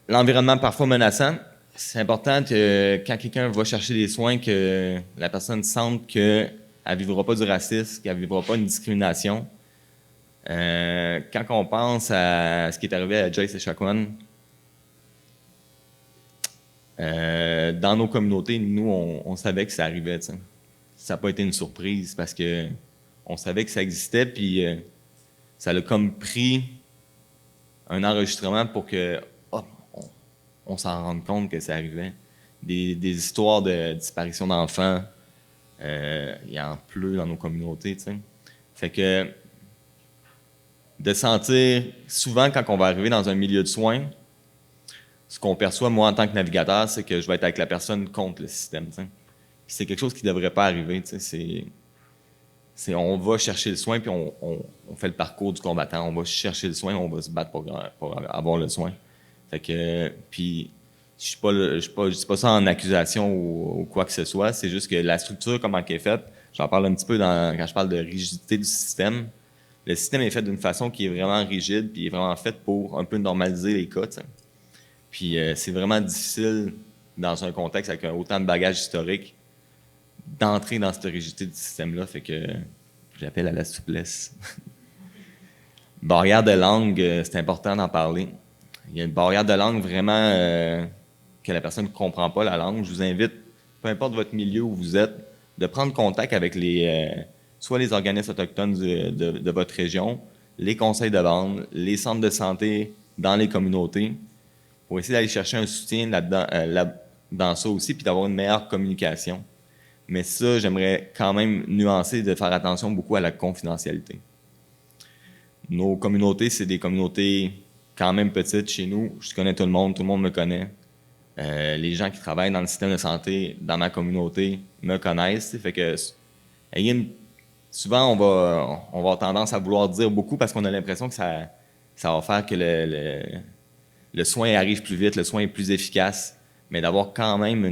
L'environnement parfois menaçant. C'est important que quand quelqu'un va chercher des soins, que la personne sente qu'elle ne vivra pas du racisme, qu'elle ne vivra pas une discrimination. Quand on pense à ce qui est arrivé à Joyce Echaquan, dans nos communautés, nous, on savait que ça arrivait. T'sais. Ça n'a pas été une surprise parce que on savait que ça existait, puis ça a comme pris un enregistrement pour que on s'en rende compte que ça arrivait. Des histoires de disparition d'enfants, il en pleut dans nos communautés. T'sais. Fait que de sentir, souvent quand on va arriver dans un milieu de soins, ce qu'on perçoit, moi, en tant que navigateur, c'est que je vais être avec la personne contre le système. T'sais. C'est quelque chose qui ne devrait pas arriver. On va chercher le soin, puis on fait le parcours du combattant. On va chercher le soin, on va se battre pour avoir le soin. Fait que, puis, je dis pas ça en accusation ou quoi que ce soit. C'est juste que la structure, comment elle est faite, j'en parle un petit peu quand je parle de rigidité du système. Le système est fait d'une façon qui est vraiment rigide, puis est vraiment fait pour un peu normaliser les cas. T'sais. Puis c'est vraiment difficile, dans un contexte avec autant de bagages historiques, d'entrer dans cette rigidité du système-là. Fait que j'appelle à la souplesse. Barrière de langue, c'est important d'en parler. Il y a une barrière de langue vraiment que la personne ne comprend pas la langue. Je vous invite, peu importe votre milieu où vous êtes, de prendre contact avec soit les organismes autochtones de votre région, les conseils de bande, les centres de santé dans les communautés, pour essayer d'aller chercher un soutien dans ça aussi, puis d'avoir une meilleure communication. Mais ça, j'aimerais quand même nuancer de faire attention beaucoup à la confidentialité. Nos communautés, c'est des communautés quand même petites chez nous. Je connais tout le monde me connaît. Les gens qui travaillent dans le système de santé dans ma communauté me connaissent. Fait que souvent, on va avoir tendance à vouloir dire beaucoup parce qu'on a l'impression que ça va faire que le soin arrive plus vite, le soin est plus efficace, mais d'avoir quand même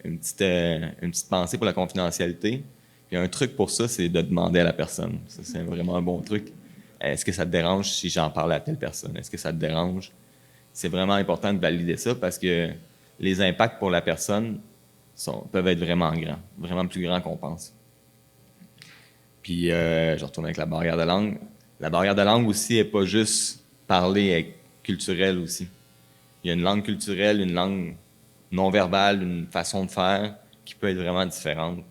une petite pensée pour la confidentialité. Puis un truc pour ça, c'est de demander à la personne. Ça, c'est vraiment un bon truc. Est-ce que ça te dérange si j'en parle à telle personne? Est-ce que ça te dérange? C'est vraiment important de valider ça parce que les impacts pour la personne peuvent être vraiment grands, vraiment plus grands qu'on pense. Puis, je retourne avec la barrière de langue. La barrière de langue aussi n'est pas juste parler culturelle aussi. Il y a une langue culturelle, une langue non-verbale, une façon de faire qui peut être vraiment différente.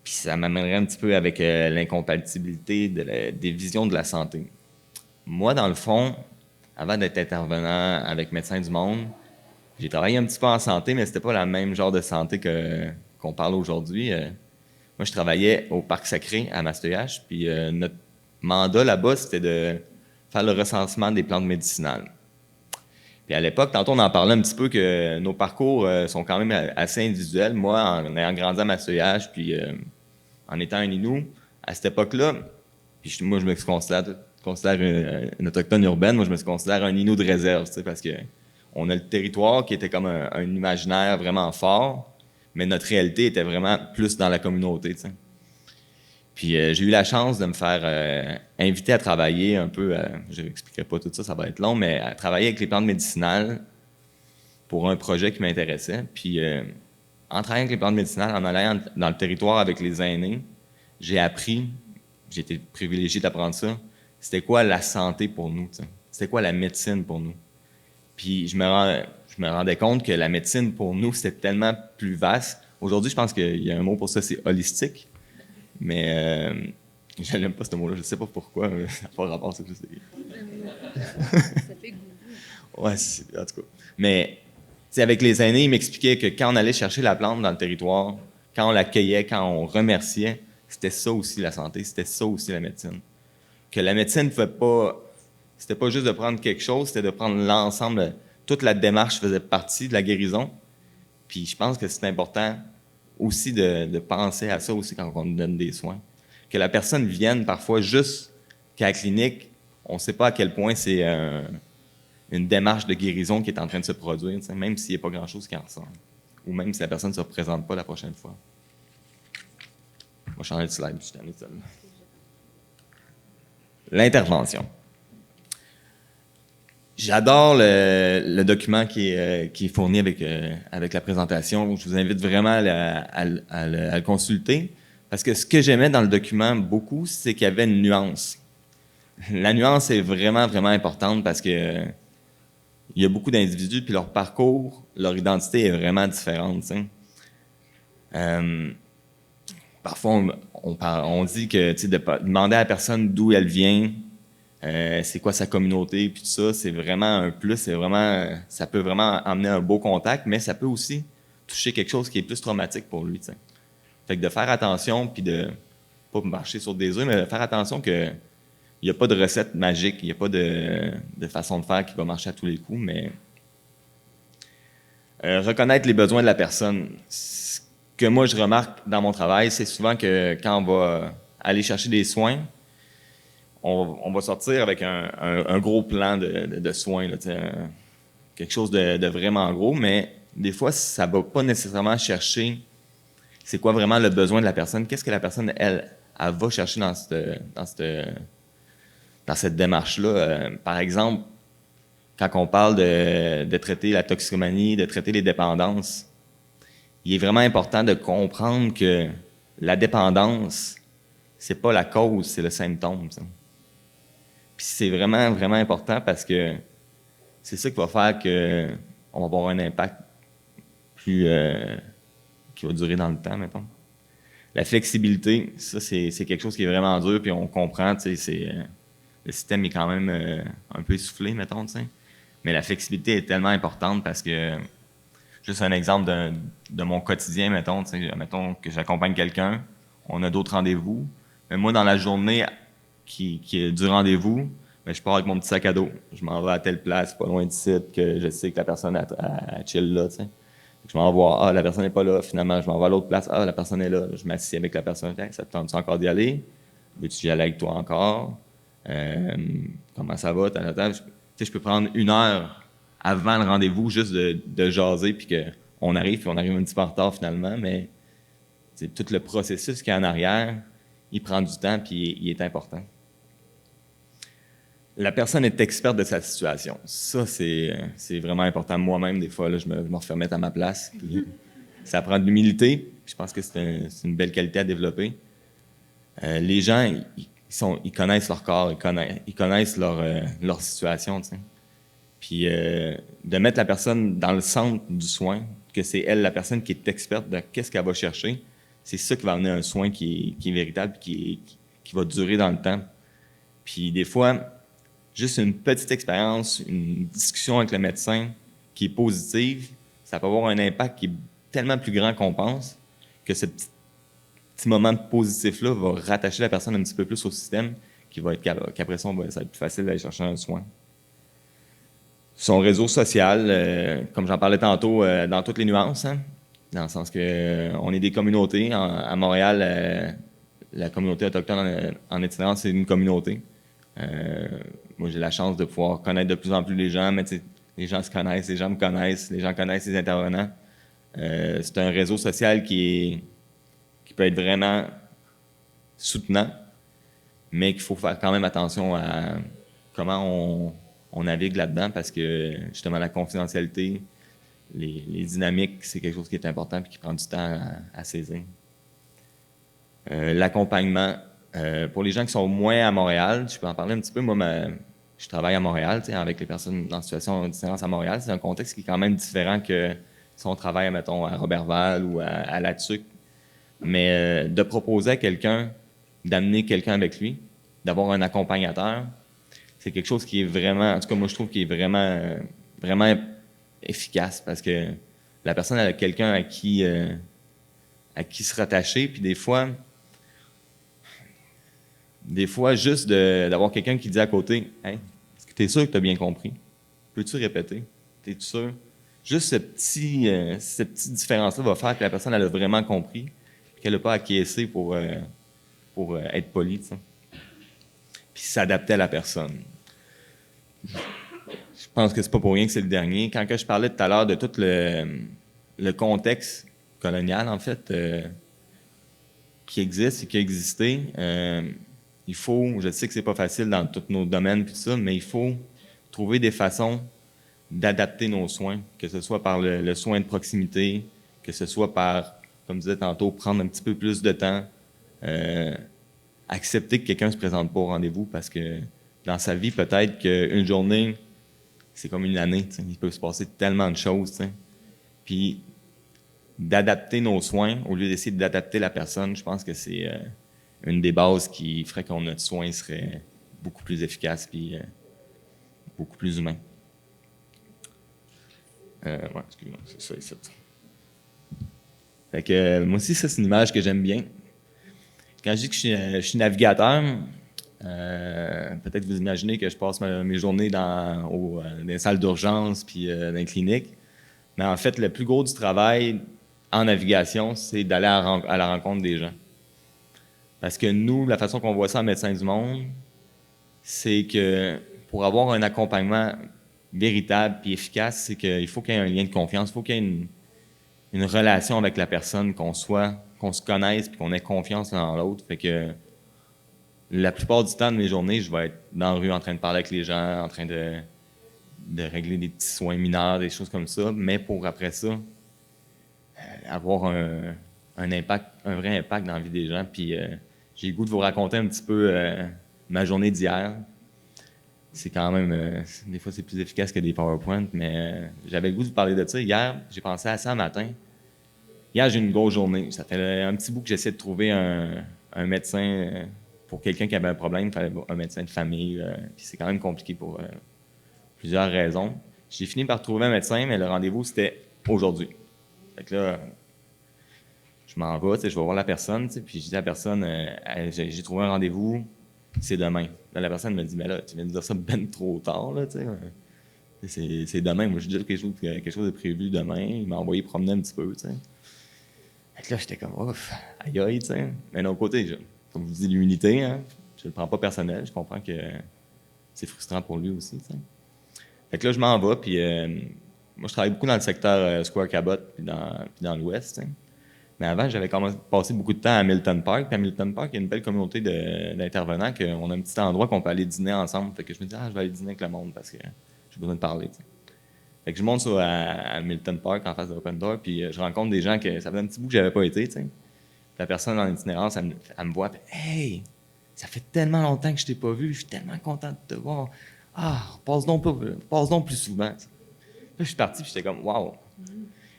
Puis ça m'amènerait un petit peu avec l'incompatibilité des visions de la santé. Moi, dans le fond, avant d'être intervenant avec Médecins du Monde, j'ai travaillé un petit peu en santé, mais c'était pas le même genre de santé qu'on parle aujourd'hui. Moi, je travaillais au Parc Sacré à Mastheuhache, puis notre mandat là-bas, c'était de faire le recensement des plantes médicinales. Puis à l'époque, tantôt, on en parlait un petit peu que nos parcours sont quand même assez individuels. Moi, en ayant grandi à Mastheuhache, puis en étant un Innu, à cette époque-là, puis moi, je me considère une autochtone urbaine, moi, je me considère un Innu de réserve, tu sais, parce que on a le territoire qui était comme un imaginaire vraiment fort, mais notre réalité était vraiment plus dans la communauté, tu sais. Puis j'ai eu la chance de me faire inviter à travailler un peu, je n'expliquerai pas tout ça, ça va être long, mais à travailler avec les plantes médicinales pour un projet qui m'intéressait. Puis en travaillant avec les plantes médicinales, en allant dans le territoire avec les aînés, j'ai appris, j'ai été privilégié d'apprendre ça, c'était quoi la santé pour nous, t'sais. C'était quoi la médecine pour nous. Puis je me rendais compte que la médecine pour nous, c'était tellement plus vaste. Aujourd'hui, je pense qu'il y a un mot pour ça, c'est holistique. Mais je n'aime pas ce mot-là, je ne sais pas pourquoi, ça n'a pas rapport à ce que c'est. Ça fait goût. Ouais, en tout cas. Mais avec les aînés, ils m'expliquaient que quand on allait chercher la plante dans le territoire, quand on l'accueillait, quand on remerciait, c'était ça aussi la santé, c'était ça aussi la médecine. Que la médecine ne fait pas. C'était pas juste de prendre quelque chose, c'était de prendre l'ensemble. Toute la démarche faisait partie de la guérison. Puis je pense que c'est important aussi de penser à ça aussi quand on nous donne des soins. Que la personne vienne parfois juste qu'à la clinique, on ne sait pas à quel point c'est une démarche de guérison qui est en train de se produire, même s'il n'y a pas grand-chose qui en ressort. Ou même si la personne ne se représente pas la prochaine fois. On va changer de slide, je suis tanné de celle-là. L'intervention. J'adore le document qui est fourni avec la présentation. Je vous invite vraiment à le consulter. Parce que ce que j'aimais dans le document beaucoup, c'est qu'il y avait une nuance. La nuance est vraiment, vraiment importante parce que il y a beaucoup d'individus, puis leur parcours, leur identité est vraiment différente. Parfois, on dit que de demander à la personne d'où elle vient, c'est quoi sa communauté, puis tout ça, c'est vraiment un plus, ça peut vraiment amener un beau contact, mais ça peut aussi toucher quelque chose qui est plus traumatique pour lui. T'sais. Fait que de faire attention, puis de pas marcher sur des œufs, mais de faire attention qu'il n'y a pas de recette magique, il n'y a pas de façon de faire qui va marcher à tous les coups, mais reconnaître les besoins de la personne. Ce que moi, je remarque dans mon travail, c'est souvent que quand on va aller chercher des soins, on va sortir avec un gros plan de soins, là, quelque chose de vraiment gros, mais des fois, ça ne va pas nécessairement chercher c'est quoi vraiment le besoin de la personne, qu'est-ce que la personne, elle va chercher dans cette démarche-là. Par exemple, quand on parle de traiter la toxicomanie, de traiter les dépendances, il est vraiment important de comprendre que la dépendance, c'est pas la cause, c'est le symptôme. T'sais. Puis c'est vraiment, vraiment important parce que c'est ça qui va faire qu'on va avoir un impact plus qui va durer dans le temps, mettons. La flexibilité, ça, c'est quelque chose qui est vraiment dur, puis on comprend, tu sais, le système est quand même un peu essoufflé, mettons, tu sais. Mais la flexibilité est tellement importante parce que, juste un exemple de mon quotidien, mettons, tu sais, mettons que j'accompagne quelqu'un, on a d'autres rendez-vous, mais moi, dans la journée qui est du rendez-vous, ben, je pars avec mon petit sac à dos. Je m'en vais à telle place, pas loin du site, que je sais que la personne elle chill là, tu sais. Je m'en vais voir, la personne n'est pas là, finalement, je m'en vais à l'autre place, la personne est là, je m'assieds avec la personne, ça te tente-tu encore d'y aller? Veux-tu y aller avec toi encore? Comment ça va? Je peux prendre 1 heure avant le rendez-vous juste de jaser, puis qu'on arrive, puis on arrive un petit peu en retard finalement, mais tout le processus qui est en arrière, il prend du temps, puis il est important. La personne est experte de sa situation. Ça, c'est vraiment important. Moi-même, des fois, là, je me refais mettre à ma place. Ça prend de l'humilité. Je pense que c'est une belle qualité à développer. Les gens, ils connaissent leur corps, ils connaissent leur situation. T'sais. Puis de mettre la personne dans le centre du soin, que c'est elle, la personne qui est experte de qu'est-ce qu'elle va chercher, c'est ça qui va amener un soin qui est véritable, qui va durer dans le temps. Puis des fois, juste une petite expérience, une discussion avec le médecin qui est positive, ça peut avoir un impact qui est tellement plus grand qu'on pense que ce petit moment positif-là va rattacher la personne un petit peu plus au système qu'après ça, ça va être plus facile d'aller chercher un soin. Son réseau social, comme j'en parlais tantôt, dans toutes les nuances, hein, dans le sens que on est des communautés. À Montréal, la communauté autochtone en itinérance, c'est une communauté. Moi, j'ai la chance de pouvoir connaître de plus en plus les gens, mais les gens se connaissent, les gens me connaissent, les gens connaissent les intervenants. C'est un réseau social qui peut être vraiment soutenant, mais qu'il faut faire quand même attention à comment on navigue là-dedans parce que, justement, la confidentialité, les dynamiques, c'est quelque chose qui est important et qui prend du temps à saisir. L'accompagnement, pour les gens qui sont moins à Montréal, je peux en parler un petit peu. Moi, je travaille à Montréal, avec les personnes en situation de différence à Montréal. C'est un contexte qui est quand même différent que si on travaille, mettons, à Robertval ou à La Tuque. Mais de proposer à quelqu'un, d'amener quelqu'un avec lui, d'avoir un accompagnateur, c'est quelque chose qui est vraiment, en tout cas, moi, je trouve qu'il est vraiment, vraiment efficace parce que la personne a quelqu'un à qui se rattacher, puis des fois, juste d'avoir quelqu'un qui dit à côté « Hey, est-ce que tu es sûr que tu as bien compris? Peux-tu répéter? Es-tu sûr? » Juste cette petite différence-là va faire que la personne elle a vraiment compris et qu'elle n'a pas acquiescé pour être polie, t'sais. Puis s'adapter à la personne. Je pense que c'est pas pour rien que c'est le dernier. Quand je parlais tout à l'heure de tout le contexte colonial, en fait, qui existe et qui a existé, il faut, je sais que c'est pas facile dans tous nos domaines puis tout ça, mais il faut trouver des façons d'adapter nos soins, que ce soit par le soin de proximité, que ce soit par, comme je disais tantôt, prendre un petit peu plus de temps, accepter que quelqu'un ne se présente pas au rendez-vous parce que dans sa vie, peut-être qu'une journée, c'est comme une année. T'sais. Il peut se passer tellement de choses. T'sais. Puis d'adapter nos soins au lieu d'essayer d'adapter la personne, je pense que c'est une des bases qui ferait que notre soin serait beaucoup plus efficace puis beaucoup plus humain. Excuse-moi, c'est ça ici. Fait que moi aussi, ça, c'est une image que j'aime bien. Quand je dis que je suis navigateur, peut-être vous imaginez que je passe mes journées dans les salles d'urgence puis dans les cliniques. Mais en fait, le plus gros du travail en navigation, c'est d'aller à la rencontre des gens. Parce que nous, la façon qu'on voit ça en Médecins du monde, c'est que pour avoir un accompagnement véritable et efficace, c'est qu'il faut qu'il y ait un lien de confiance, il faut qu'il y ait une relation avec la personne, qu'on se connaisse et qu'on ait confiance l'un dans l'autre. Fait que la plupart du temps de mes journées, je vais être dans la rue en train de parler avec les gens, en train de régler des petits soins mineurs, des choses comme ça, mais pour après ça, avoir un impact, un vrai impact dans la vie des gens. Puis j'ai le goût de vous raconter un petit peu ma journée d'hier. C'est quand même, des fois c'est plus efficace que des PowerPoint, mais j'avais le goût de vous parler de ça. Hier, j'ai pensé à ça un matin. Hier, j'ai eu une grosse journée. Ça fait un petit bout que j'essaie de trouver un médecin pour quelqu'un qui avait un problème. Il fallait un médecin de famille. Puis c'est quand même compliqué pour plusieurs raisons. J'ai fini par trouver un médecin, mais le rendez-vous, c'était aujourd'hui. Fait que là, je m'en vais, je vais voir la personne, puis je dis à la personne, j'ai trouvé un rendez-vous, c'est demain. Là, la personne me dit, mais là, tu viens de dire ça ben trop tard, là, tu sais. C'est demain. Moi, j'ai déjà quelque chose de prévu demain. Il m'a envoyé promener un petit peu, tu sais. Fait que là, j'étais comme, ouf, aïe aïe, tu sais. Mais d'un autre côté, comme je vous dis, l'unité, hein, je le prends pas personnel. Je comprends que c'est frustrant pour lui aussi, tu sais. Fait que là, je m'en vais, puis moi, je travaille beaucoup dans le secteur Square Cabot, puis dans l'Ouest, tu sais. Mais avant, j'avais passé beaucoup de temps à Milton Park. Puis à Milton Park, il y a une belle communauté d'intervenants qu'on a un petit endroit qu'on peut aller dîner ensemble. Fait que je me dis, je vais aller dîner avec le monde parce que j'ai besoin de parler, tu sais. Fait que je monte à Milton Park, en face de Open Door, puis je rencontre des gens que ça fait un petit bout que j'avais pas été, tu sais. La personne en itinérance, elle me voit, puis « Hey, ça fait tellement longtemps que je t'ai pas vu, je suis tellement content de te voir. Passe donc plus souvent. » Là, je suis parti, puis j'étais comme « Wow,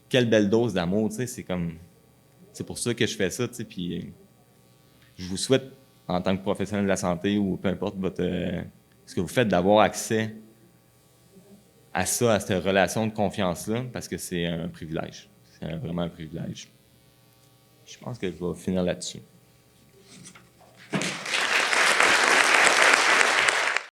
quelle belle dose d'amour, tu sais, c'est pour ça que je fais ça, tu sais, puis je vous souhaite, en tant que professionnel de la santé ou peu importe ce que vous faites, d'avoir accès à ça, à cette relation de confiance-là, parce que c'est un privilège. C'est vraiment un privilège. Je pense que je vais finir là-dessus.